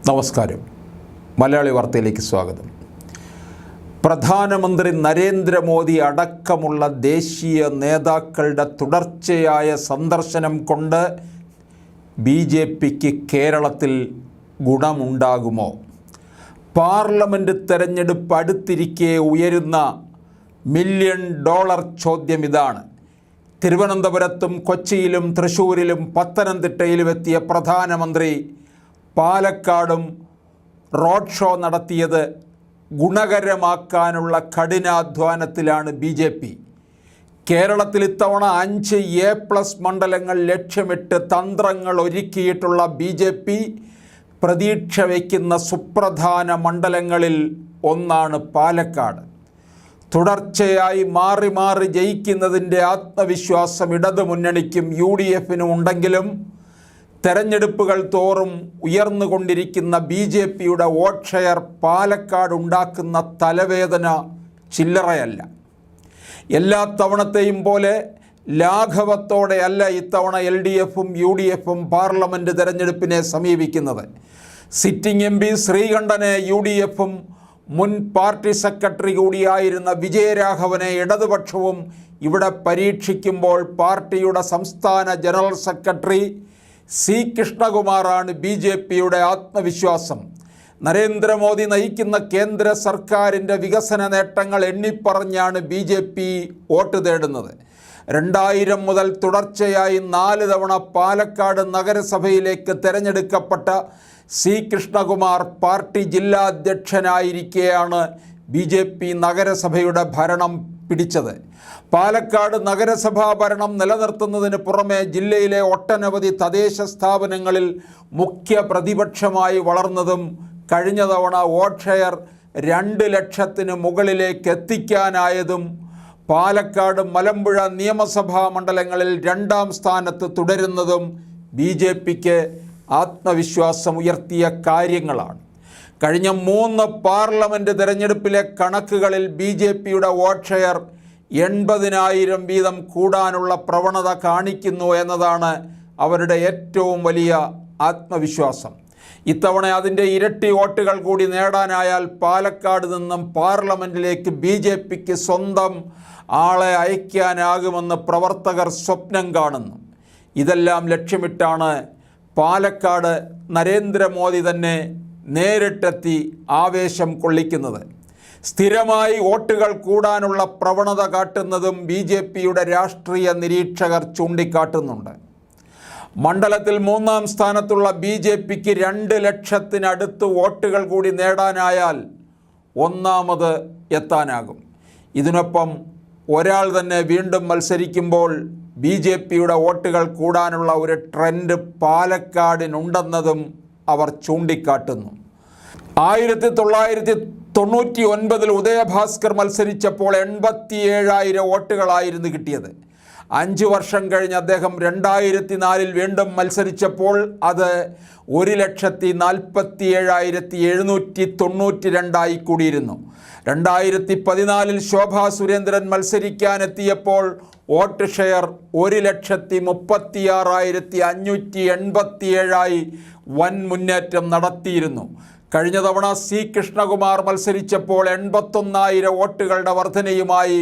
നമസ്കാരം. മലയാളി വാർത്തയിലേക്ക് സ്വാഗതം. പ്രധാനമന്ത്രി നരേന്ദ്രമോദി അടക്കമുള്ള ദേശീയ നേതാക്കളുടെ തുടർച്ചയായ സന്ദർശനം കൊണ്ട് BJPക്ക് കേരളത്തിൽ ഗുണമുണ്ടാകുമോ? പാർലമെൻറ്റ് തെരഞ്ഞെടുപ്പ് അടുത്തിരിക്കെ ഉയരുന്ന $1 മില്യൺ ചോദ്യം ഇതാണ്. തിരുവനന്തപുരത്തും കൊച്ചിയിലും തൃശ്ശൂരിലും പത്തനംതിട്ടയിലും എത്തിയ പ്രധാനമന്ത്രി പാലക്കാടും റോഡ് ഷോ നടത്തിയത് ഗുണകരമാക്കാനുള്ള കഠിനാധ്വാനത്തിലാണ് BJP. കേരളത്തിൽ ഇത്തവണ 5 A+ മണ്ഡലങ്ങൾ ലക്ഷ്യമിട്ട് തന്ത്രങ്ങൾ ഒരുക്കിയിട്ടുള്ള BJP പ്രതീക്ഷ വയ്ക്കുന്ന സുപ്രധാന മണ്ഡലങ്ങളിൽ ഒന്നാണ് പാലക്കാട്. തുടർച്ചയായി മാറി മാറി ജയിക്കുന്നതിൻ്റെ ആത്മവിശ്വാസം ഇടതുമുന്നണിക്കും UDFനും ഉണ്ടെങ്കിലും തെരഞ്ഞെടുപ്പുകൾ തോറും ഉയർന്നുകൊണ്ടിരിക്കുന്ന BJPയുടെ വോട്ട് ഷെയർ പാലക്കാട് ഉണ്ടാക്കുന്ന തലവേദന ചില്ലറയല്ല. എല്ലാ തവണത്തെയും പോലെ ലാഘവത്തോടെയല്ല ഇത്തവണ LDFും UDFും പാർലമെൻറ്റ് തെരഞ്ഞെടുപ്പിനെ സമീപിക്കുന്നത്. സിറ്റിംഗ് MP ശ്രീകണ്ഠനെ UDFും മുൻ പാർട്ടി സെക്രട്ടറി കൂടിയായിരുന്ന വിജയരാഘവനെ ഇടതുപക്ഷവും ഇവിടെ പരീക്ഷിക്കുമ്പോൾ പാർട്ടിയുടെ സംസ്ഥാന ജനറൽ സെക്രട്ടറി C. കൃഷ്ണകുമാറാണ് BJPയുടെ ആത്മവിശ്വാസം. നരേന്ദ്രമോദി നയിക്കുന്ന കേന്ദ്ര സർക്കാരിൻ്റെ വികസന നേട്ടങ്ങൾ എണ്ണിപ്പറഞ്ഞാണ് BJP വോട്ട് തേടുന്നത്. 2000 മുതൽ തുടർച്ചയായി 4 തവണ പാലക്കാട് നഗരസഭയിലേക്ക് തിരഞ്ഞെടുക്കപ്പെട്ട C. കൃഷ്ണകുമാർ പാർട്ടി ജില്ലാ അധ്യക്ഷനായിരിക്കെയാണ് BJP നഗരസഭയുടെ ഭരണം പിടിച്ചത്. പാലക്കാട് നഗരസഭാ ഭരണം നിലനിർത്തുന്നതിന് പുറമെ ജില്ലയിലെ ഒട്ടനവധി തദ്ദേശ സ്ഥാപനങ്ങളിൽ മുഖ്യ പ്രതിപക്ഷമായി വളർന്നതും കഴിഞ്ഞ തവണ വോട്ട് ഷെയർ 2 ലക്ഷത്തിന് മുകളിലേക്ക് എത്തിക്കാനായതും പാലക്കാട് മലമ്പുഴ നിയമസഭാ മണ്ഡലങ്ങളിൽ 2ാം സ്ഥാനത്ത് തുടരുന്നതും BJPക്ക് ആത്മവിശ്വാസം ഉയർത്തിയ കാര്യങ്ങളാണ്. കഴിഞ്ഞ 3 പാർലമെൻറ്റ് തിരഞ്ഞെടുപ്പിലെ കണക്കുകളിൽ BJPയുടെ വോട്ട് ഷെയർ 80,000 വീതം കൂടാനുള്ള പ്രവണത കാണിക്കുന്നു എന്നതാണ് അവരുടെ ഏറ്റവും വലിയ ആത്മവിശ്വാസം. ഇത്തവണ അതിൻ്റെ ഇരട്ടി വോട്ടുകൾ കൂടി നേടാനായാൽ പാലക്കാട് നിന്നും പാർലമെൻറ്റിലേക്ക് BJPക്ക് സ്വന്തം ആളെ അയക്കാനാകുമെന്ന് പ്രവർത്തകർ സ്വപ്നം കാണുന്നു. ഇതെല്ലാം ലക്ഷ്യമിട്ടാണ് പാലക്കാട് നരേന്ദ്രമോദി തന്നെ നേരിട്ടെത്തി ആവേശം കൊള്ളിക്കുന്നത്. സ്ഥിരമായി വോട്ടുകൾ കൂടാനുള്ള പ്രവണത കാട്ടുന്നതും BJPയുടെ രാഷ്ട്രീയ നിരീക്ഷകർ ചൂണ്ടിക്കാട്ടുന്നുണ്ട്. മണ്ഡലത്തിൽ 3ാം സ്ഥാനത്തുള്ള BJPക്ക് 2 ലക്ഷത്തിനടുത്ത് വോട്ടുകൾ കൂടി നേടാനായാൽ 1ാമത് എത്താനാകും. ഇതിനൊപ്പം ഒരാൾ തന്നെ വീണ്ടും മത്സരിക്കുമ്പോൾ BJPയുടെ വോട്ടുകൾ കൂടാനുള്ള ഒരു ട്രെൻഡ് പാലക്കാടിനുണ്ടെന്നതും അവർ ചൂണ്ടിക്കാട്ടുന്നു. 1999 ഉദയഭാസ്കർ മത്സരിച്ചപ്പോൾ 87,000 വോട്ടുകളായിരുന്നു കിട്ടിയത്. 5 വർഷം കഴിഞ്ഞ് അദ്ദേഹം 2004 വീണ്ടും മത്സരിച്ചപ്പോൾ അത് 1,47,792 കൂടിയിരുന്നു. 2014 ശോഭാ സുരേന്ദ്രൻ മത്സരിക്കാനെത്തിയപ്പോൾ വോട്ട് ഷെയർ 1,36,587 വൻ മുന്നേറ്റം നടത്തിയിരുന്നു. കഴിഞ്ഞ തവണ C. കൃഷ്ണകുമാർ മത്സരിച്ചപ്പോൾ 81,000 വോട്ടുകളുടെ വർധനയുമായി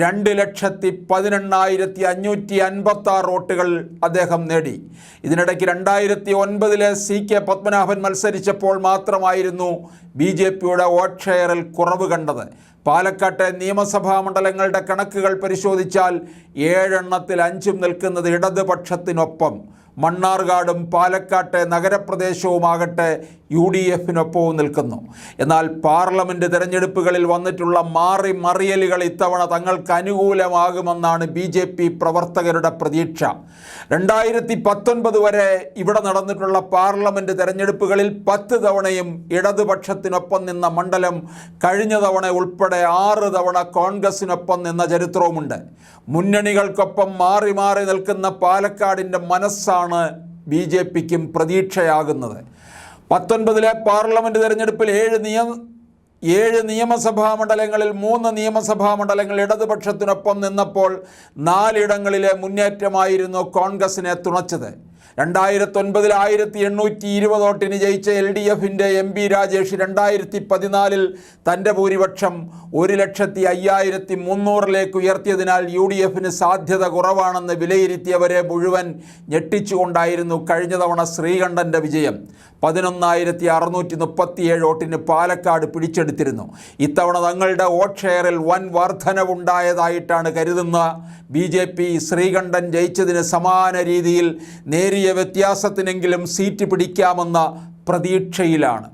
2,18,556 വോട്ടുകൾ അദ്ദേഹം നേടി. ഇതിനിടയ്ക്ക് 2009 CK പത്മനാഭൻ മത്സരിച്ചപ്പോൾ മാത്രമായിരുന്നു BJPയുടെ വോട്ട് ഷെയറിൽ കുറവ് കണ്ടത്. പാലക്കാട്ടെ നിയമസഭാ മണ്ഡലങ്ങളുടെ കണക്കുകൾ പരിശോധിച്ചാൽ 7 എണ്ണത്തിൽ 5 നിൽക്കുന്നത് ഇടതുപക്ഷത്തിനൊപ്പം. മണ്ണാർക്കാടും പാലക്കാട്ടെ നഗരപ്രദേശവുമാകട്ടെ UDFനൊപ്പവും നിൽക്കുന്നു. എന്നാൽ പാർലമെൻറ്റ് തിരഞ്ഞെടുപ്പുകളിൽ വന്നിട്ടുള്ള മറിയലുകൾ ഇത്തവണ തങ്ങൾക്ക് അനുകൂലമാകുമെന്നാണ് BJP പ്രവർത്തകരുടെ പ്രതീക്ഷ. 2019 വരെ ഇവിടെ നടന്നിട്ടുള്ള പാർലമെൻറ്റ് തിരഞ്ഞെടുപ്പുകളിൽ 10 തവണയും ഇടതുപക്ഷത്തിനൊപ്പം നിന്ന മണ്ഡലം കഴിഞ്ഞ തവണ ഉൾപ്പെടെ 6 തവണ കോൺഗ്രസിനൊപ്പം നിന്ന ചരിത്രവുമുണ്ട്. മുന്നണികൾക്കൊപ്പം മാറി മാറി നിൽക്കുന്ന പാലക്കാടിൻ്റെ മനസ്സാണ് BJPക്കും പ്രതീക്ഷയാകുന്നത്. 19 പാർലമെൻറ്റ് തിരഞ്ഞെടുപ്പിൽ 7 നിയമസഭാ മണ്ഡലങ്ങളിൽ 3 നിയമസഭാ മണ്ഡലങ്ങൾ ഇടതുപക്ഷത്തിനൊപ്പം നിന്നപ്പോൾ 4 ഇടങ്ങളിലെ മുന്നേറ്റമായിരുന്നു കോൺഗ്രസിനെ തുണച്ചത്. 2009 1820 വോട്ടിന് ജയിച്ച LDFിൻ്റെ MP രാജേഷ് 2014 തൻ്റെ ഭൂരിപക്ഷം 1,05,300 ഉയർത്തിയതിനാൽ UDFിന് സാധ്യത കുറവാണെന്ന് വിലയിരുത്തിയവരെ മുഴുവൻ ഞെട്ടിച്ചുകൊണ്ടായിരുന്നു കഴിഞ്ഞ തവണ ശ്രീകണ്ഠൻ്റെ വിജയം. 11,637 വോട്ടിന് പാലക്കാട് പിടിച്ചെടുത്തിരുന്നു. ഇത്തവണ തങ്ങളുടെ വോട്ട് ഷെയറിൽ വൻ വർധനവുണ്ടായതായിട്ടാണ് കരുതുന്ന BJP ശ്രീകണ്ഠൻ ജയിച്ചതിന് സമാന രീതിയിൽ നേരിയ വ്യത്യാസത്തിനെങ്കിലും സീറ്റ് പിടിക്കാമെന്ന പ്രതീക്ഷയിലാണ്.